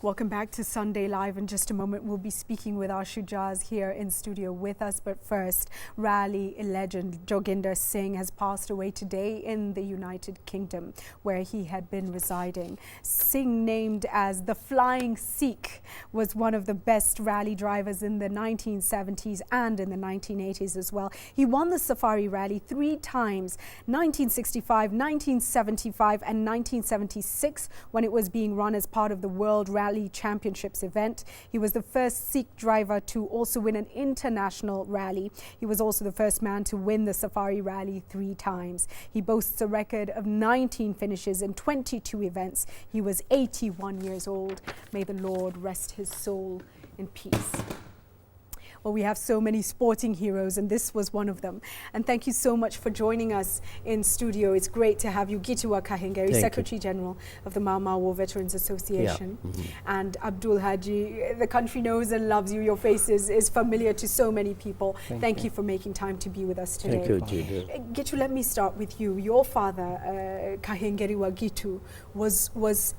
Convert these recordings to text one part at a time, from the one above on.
Welcome back to Sunday Live. In just a moment, we'll be speaking with our Mashujaas here in studio with us. But first, rally legend Joginder Singh has passed away today in the United Kingdom, where he had been residing. Singh, named as the Flying Sikh, was one of the best rally drivers in the 1970s and in the 1980s as well. He won the Safari Rally 3 times, 1965, 1975 and 1976, when it was being run as part of the World Rally Championships event. He was the first Sikh driver to also win an international rally. He was also the first man to win the Safari Rally 3 times. He boasts a record of 19 finishes in 22 events. He was 81 years old. May the Lord rest his soul in peace. Well, we have so many sporting heroes, and this was one of them. And thank you so much for joining us in studio. It's great to have you, Gituwa Kahengeri, Secretary General of the Mau Mau War Veterans Association. Yeah. And Abdul Haji, the country knows and loves you. Your face is familiar to so many people. Thank you for making time to be with us today. Thank you, Gita. Gitu, let me start with you. Your father, Kahengeriwa Gitu, was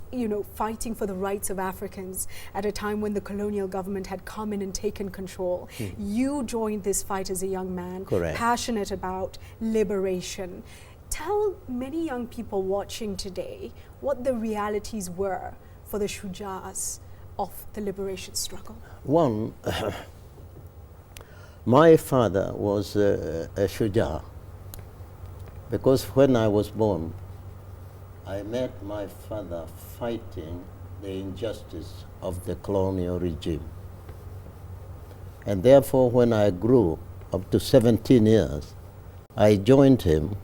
fighting for the rights of Africans at a time when the colonial government had come in and taken control. You joined this fight as a young man, passionate about liberation. Tell many young people watching today what the realities were for the Mashujaas of the liberation struggle. One, my father was a Shujaa, because when I was born, I met my father fighting the injustice of the colonial regime. And therefore, when I grew up to 17 years, I joined him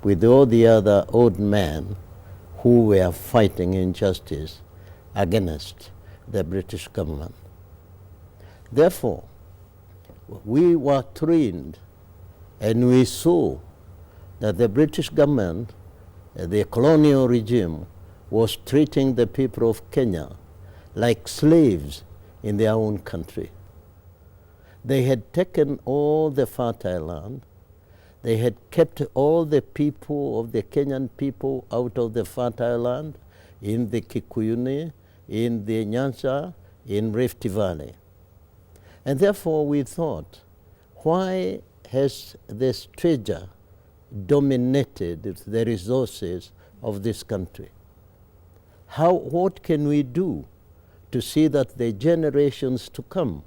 with all the other old men who were fighting injustice against the British government. Therefore, we were trained and we saw that the British government, the colonial regime, was treating the people of Kenya like slaves in their own country. They had taken all the fertile land. They had kept all the people of the Kenyan people out of the fertile land in the Kikuyuni, in the Nyanza, in Rift Valley. And therefore we thought, why has this treasure dominated the resources of this country? What can we do to see that the generations to come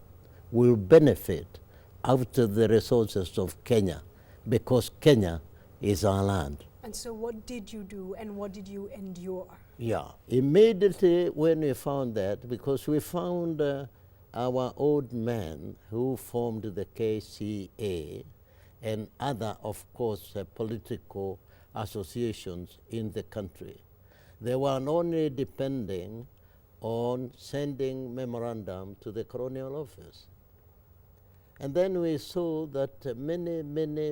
will benefit out of the resources of Kenya, because Kenya is our land. And so what did you do and what did you endure? Yeah, immediately when we found that, because we found our old men who formed the KCA and other, of course, political associations in the country, they were only depending on sending memorandum to the colonial office. And then we saw that many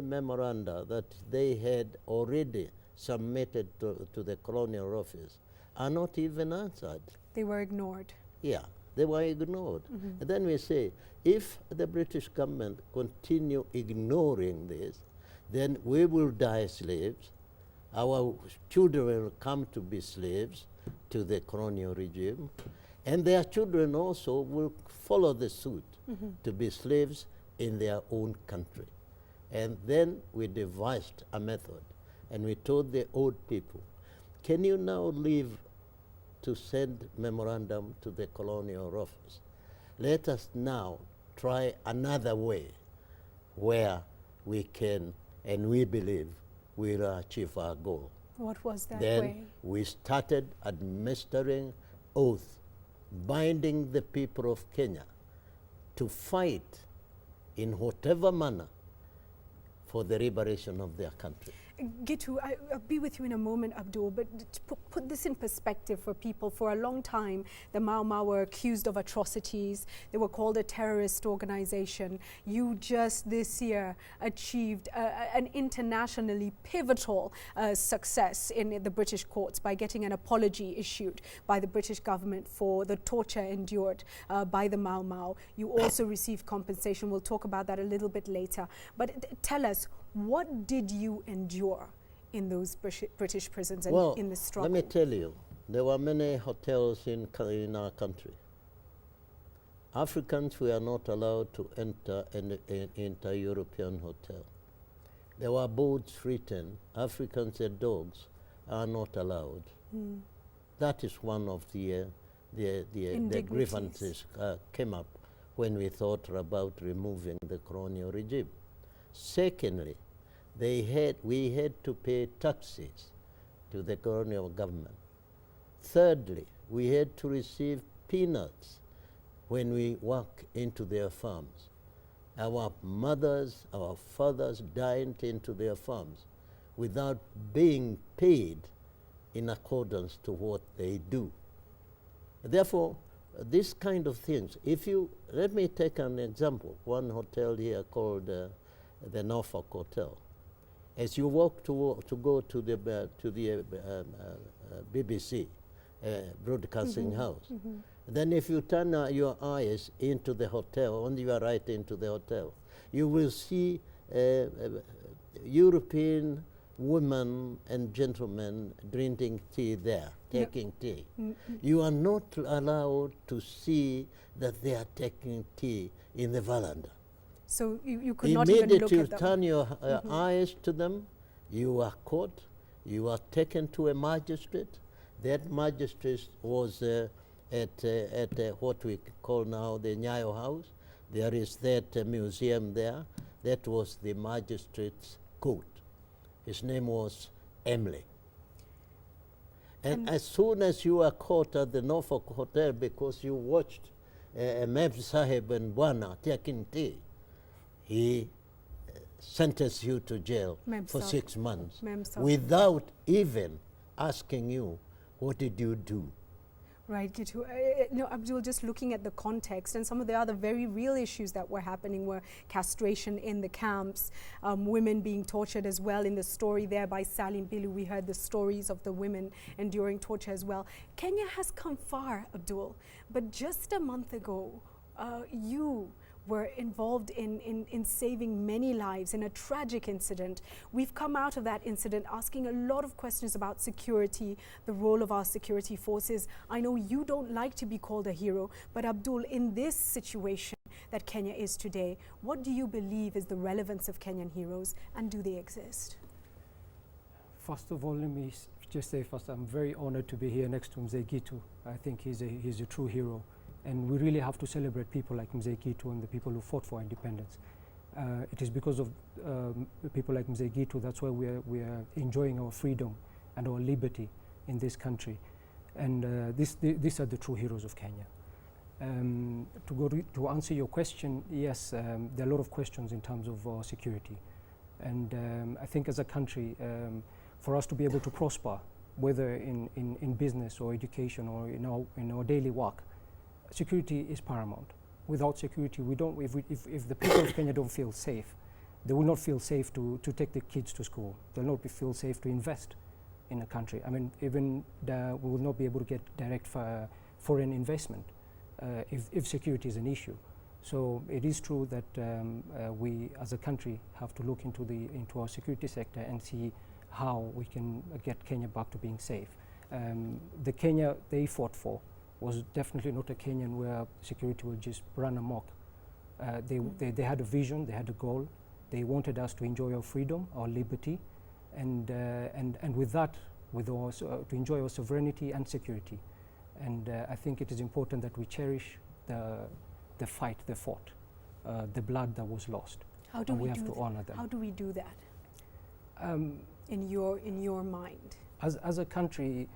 memoranda that they had already submitted to the colonial office are not even answered. They were ignored. Yeah, they were ignored. And then we say, if the British government continue ignoring this, then we will die slaves. Our children will come to be slaves to the colonial regime, and their children also will follow the suit to be slaves in their own country. And then we devised a method, and we told the old people, can you now leave to send memorandum to the colonial office? Let us now try another way where we can, and we believe, we'll achieve our goal. What was that then way? We started administering oath, binding the people of Kenya to fight in whatever manner for the liberation of their country. Gitu, I'll be with you in a moment, Abdul, but to put this in perspective for people, for a long time, the Mau Mau were accused of atrocities. They were called a terrorist organization. You just this year achieved an internationally pivotal success in the British courts by getting an apology issued by the British government for the torture endured by the Mau Mau. You also received compensation. We'll talk about that a little bit later. But tell us, what did you endure in those British prisons and in the struggle? Let me tell you, there were many hotels in our country. Africans were not allowed to enter an inter-European hotel. There were boards written, Africans and dogs are not allowed. That is one of the grievances came up when we thought about removing the colonial regime. Secondly, we had to pay taxes to the colonial government. Thirdly, we had to receive peanuts when we walk into their farms. Our mothers, our fathers dined into their farms without being paid in accordance to what they do. Therefore, this kind of things, let me take an example, one hotel here called the Norfolk Hotel. As you walk to go to the BBC broadcasting house, then if you turn your eyes into the hotel, on your right into the hotel, you will see European women and gentlemen drinking tea there, taking tea. You are not allowed to see that they are taking tea in the veranda. So you could not even look at them. Immediately you turn your eyes to them, you are caught, you are taken to a magistrate. That magistrate was at what we call now the Nyayo House. There is that museum there. That was the magistrate's court. His name was Emily. And as soon as you are caught at the Norfolk Hotel because you watched Mem Sahib and Bwana taking tea, he sentenced you to jail for 6 months without even asking you, what did you do? Right, Gitu. Abdul, just looking at the context and some of the other very real issues that were happening were castration in the camps, women being tortured as well. In the story there by Salim Pilu, we heard the stories of the women enduring torture as well. Kenya has come far, Abdul, but just a month ago, you were involved in saving many lives in a tragic incident. We've come out of that incident asking a lot of questions about security, the role of our security forces. I know you don't like to be called a hero, but Abdul, in this situation that Kenya is today, what do you believe is the relevance of Kenyan heroes, and do they exist? First of all, let me just say first, I'm very honored to be here next to Mzee Gitu. I think he's a true hero. And we really have to celebrate people like Mzee Gitu and the people who fought for independence. It is because of people like Mzee Gitu that's why we are enjoying our freedom and our liberty in this country. And these are the true heroes of Kenya. To answer your question, yes, there are a lot of questions in terms of our security. And I think as a country, for us to be able to prosper, whether in business or education or in our daily work, security is paramount. Without security, if the people of Kenya don't feel safe, they will not feel safe to take the kids to school. They'll not feel safe to invest in a country. I mean, even we will not be able to get direct foreign investment if security is an issue. So it is true that we, as a country, have to look into our security sector and see how we can get Kenya back to being safe. The Kenya they fought for was definitely not a Kenyan where security will just run amok. They had a vision, they had a goal. They wanted us to enjoy our freedom, our liberty, and with that, to enjoy our sovereignty and security. And I think it is important that we cherish the fight they fought, the blood that was lost. How do we have to honor them. How do we do that? In your mind, as a country,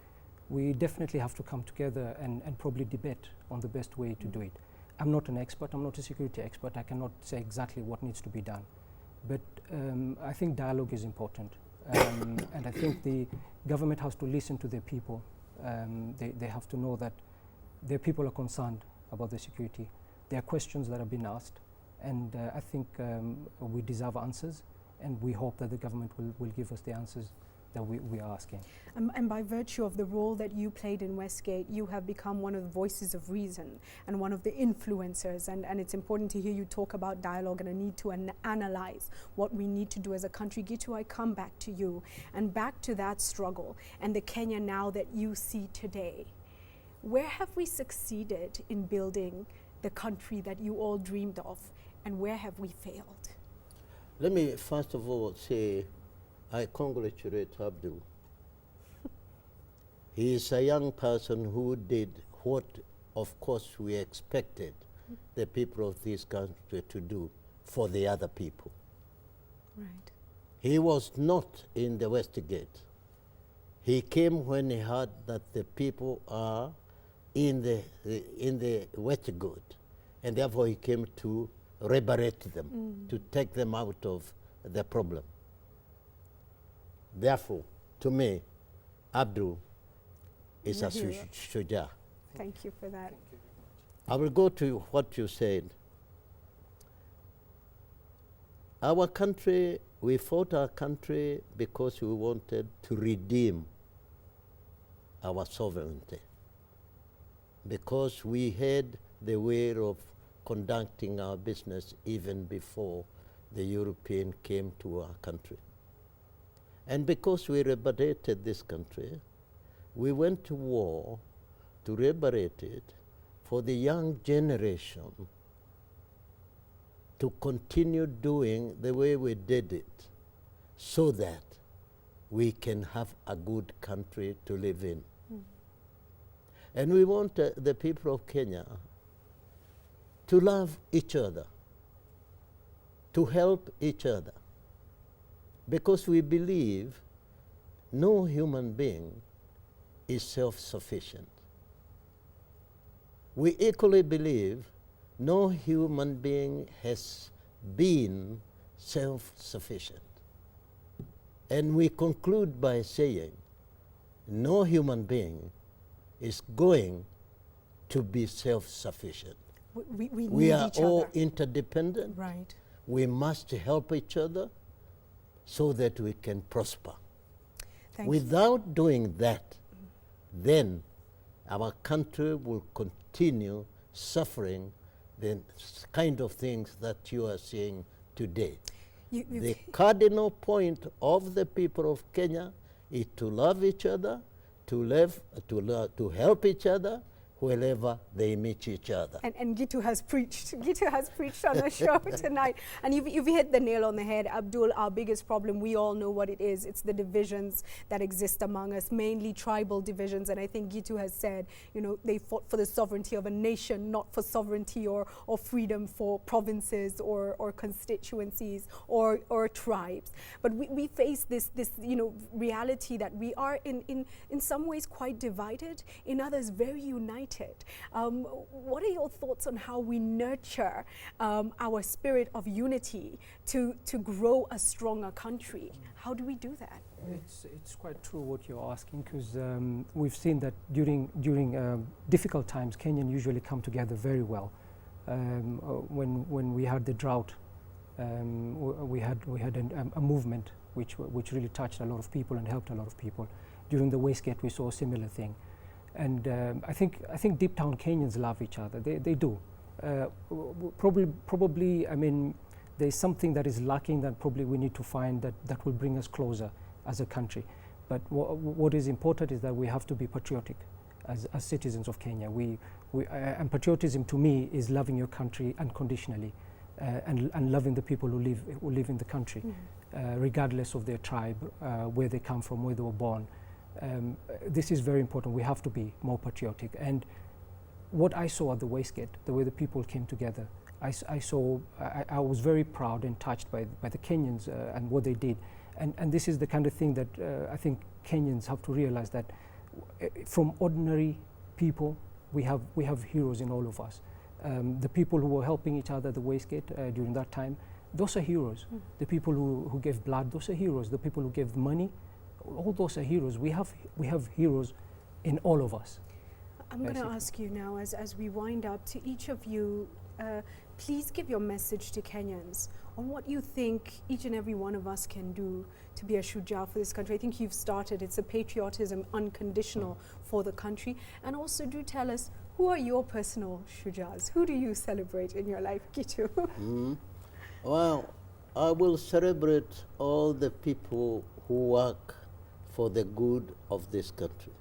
we definitely have to come together and probably debate on the best way to do it. I'm not an expert, I'm not a security expert, I cannot say exactly what needs to be done. But I think dialogue is important. And I think the government has to listen to their people. They have to know that their people are concerned about the security. There are questions that have been asked, and I think we deserve answers, and we hope that the government will give us the answers that we are asking. And by virtue of the role that you played in Westgate, you have become one of the voices of reason and one of the influencers. And it's important to hear you talk about dialogue and a need to analyze what we need to do as a country. Gitu, I come back to you and back to that struggle and the Kenya now that you see today. Where have we succeeded in building the country that you all dreamed of, and where have we failed? Let me first of all say I congratulate Abdul. He is a young person who did what, of course, we expected the people of this country to do for the other people. Right. He was not in the Westgate. He came when he heard that the people are in the Westgate, and therefore he came to liberate them, to take them out of the problem. Therefore, to me, Abdul is a Mashujaas. Thank you for that. I will go to what you said. Our country, we fought our country because we wanted to redeem our sovereignty, because we had the way of conducting our business even before the European came to our country. And because we liberated this country, we went to war to liberate it for the young generation to continue doing the way we did it, so that we can have a good country to live in. And we want the people of Kenya to love each other, to help each other, because we believe no human being is self-sufficient. We equally believe no human being has been self-sufficient. And we conclude by saying no human being is going to be self-sufficient. We need We are each all other. interdependent. Right. We must help each other so that we can prosper. Thank you. Without doing that, then our country will continue suffering the kind of things that you are seeing today. The cardinal point of the people of Kenya is to love each other, to help each other wherever they meet each other. And Gitu has preached. Gitu has preached on the show tonight. And you've hit the nail on the head, Abdul. Our biggest problem, we all know what it is. It's the divisions that exist among us, mainly tribal divisions. And I think Gitu has said, you know, they fought for the sovereignty of a nation, not for sovereignty or freedom for provinces or constituencies or tribes. But we face this you know, reality that we are in some ways quite divided, in others very united. What are your thoughts on how we nurture our spirit of unity to grow a stronger country? How do we do that? It's quite true what you're asking, because we've seen that during difficult times, Kenyans usually come together very well. When we had the drought, we had a movement which really touched a lot of people and helped a lot of people. During the Westgate, we saw a similar thing. And I think deep down Kenyans love each other. They do. Probably, I mean, there's something that is lacking that probably we need to find that will bring us closer as a country. But what is important is that we have to be patriotic as citizens of Kenya. And patriotism to me is loving your country unconditionally and loving the people who live in the country, regardless of their tribe, where they come from, where they were born. This is very important. We have to be more patriotic. And what I saw at the Westgate, the way the people came together, I was very proud and touched by the Kenyans and what they did. And this is the kind of thing that I think Kenyans have to realize, that from ordinary people, we have heroes in all of us. The people who were helping each other at the Westgate during that time, those are heroes. The people who gave blood, those are heroes. The people who gave money, all those are heroes. We have heroes in all of us. I'm going to ask you now, as we wind up, to each of you, please give your message to Kenyans on what you think each and every one of us can do to be a shujaa for this country. I think you've started. It's a patriotism unconditional for the country. And also do tell us, who are your personal shujaas? Who do you celebrate in your life, Gitu? Well, I will celebrate all the people who work for the good of this country.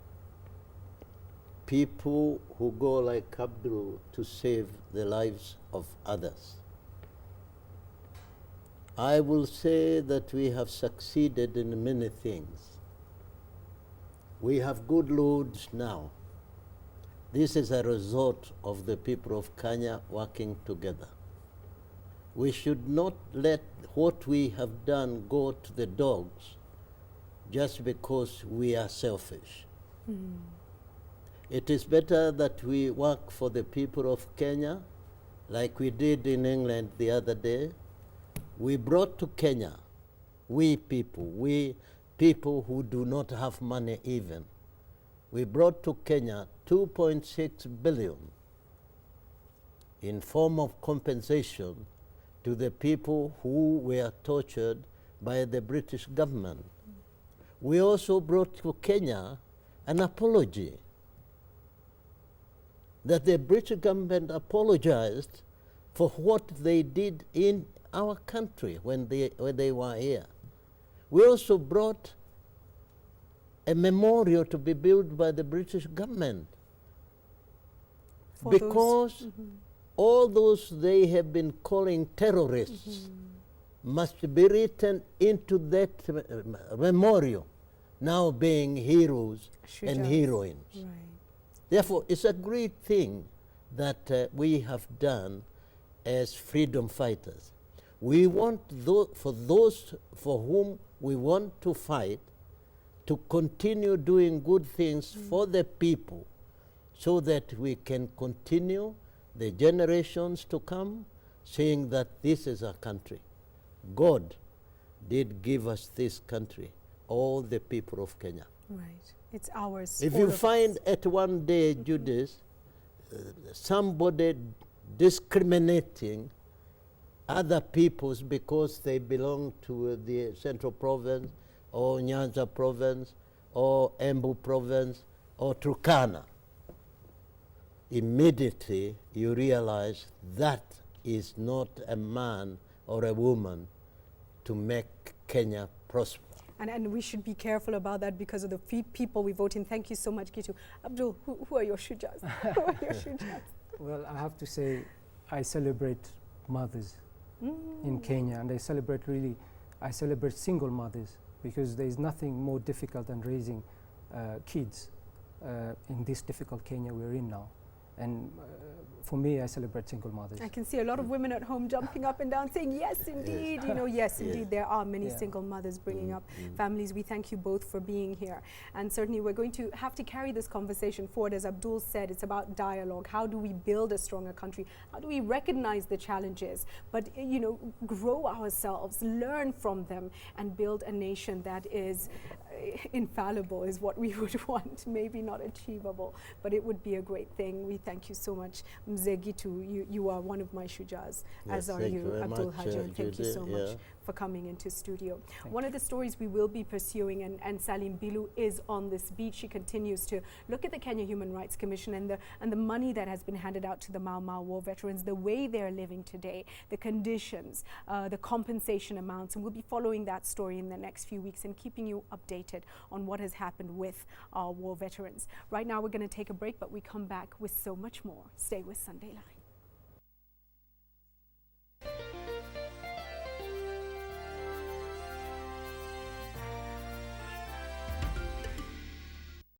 People who go like Abdul to save the lives of others. I will say that we have succeeded in many things. We have good roads now. This is a result of the people of Kenya working together. We should not let what we have done go to the dogs just because we are selfish. It is better that we work for the people of Kenya, like we did in England the other day. We brought to Kenya, we people who do not have money even, we brought to Kenya 2.6 billion in form of compensation to the people who were tortured by the British government. We also brought to Kenya an apology that the British government apologized for what they did in our country when they were here. We also brought a memorial to be built by the British government For because all those they have been calling terrorists must be written into that memorial, now being heroes and heroines. Right. Therefore, it's a great thing that we have done as freedom fighters. We want for those for whom we want to fight to continue doing good things for the people so that we can continue the generations to come saying that this is our country. God did give us this country, all the people of Kenya. Right. It's ours. If you find at one day, Judith, somebody discriminating other peoples because they belong to the Central Province or Nyanza Province or Embu Province or Turkana, immediately you realize that is not a man or a woman to make Kenya prosper. And we should be careful about that because of the people we vote in. Thank you so much, Gitu. Abdul, who are your shujaas? Who are your shujaas? Well, I have to say, I celebrate mothers in Kenya, and I celebrate single mothers because there is nothing more difficult than raising kids in this difficult Kenya we're in now. And for me, I celebrate single mothers. I can see a lot of women at home jumping up and down saying, yes, indeed. You know, yes, indeed, there are many single mothers bringing up families. We thank you both for being here. And certainly we're going to have to carry this conversation forward. As Abdul said, it's about dialogue. How do we build a stronger country? How do we recognize the challenges, but, you know, grow ourselves, learn from them, and build a nation that is infallible is what we would want. Maybe not achievable, but it would be a great thing. We thank you so much. Mzee Gitu, you are one of my shujaas, as are you, Abdul Hajar. Thank you so much for coming into studio. One of the stories we will be pursuing, and Salim Bilu is on this beat. She continues to look at the Kenya Human Rights Commission and the money that has been handed out to the Mau Mau war veterans, the way they're living today, the conditions, the compensation amounts, and we'll be following that story in the next few weeks and keeping you updated on what has happened with our war veterans. Right now we're going to take a break, but we come back with so much more. Stay with Sunday Live.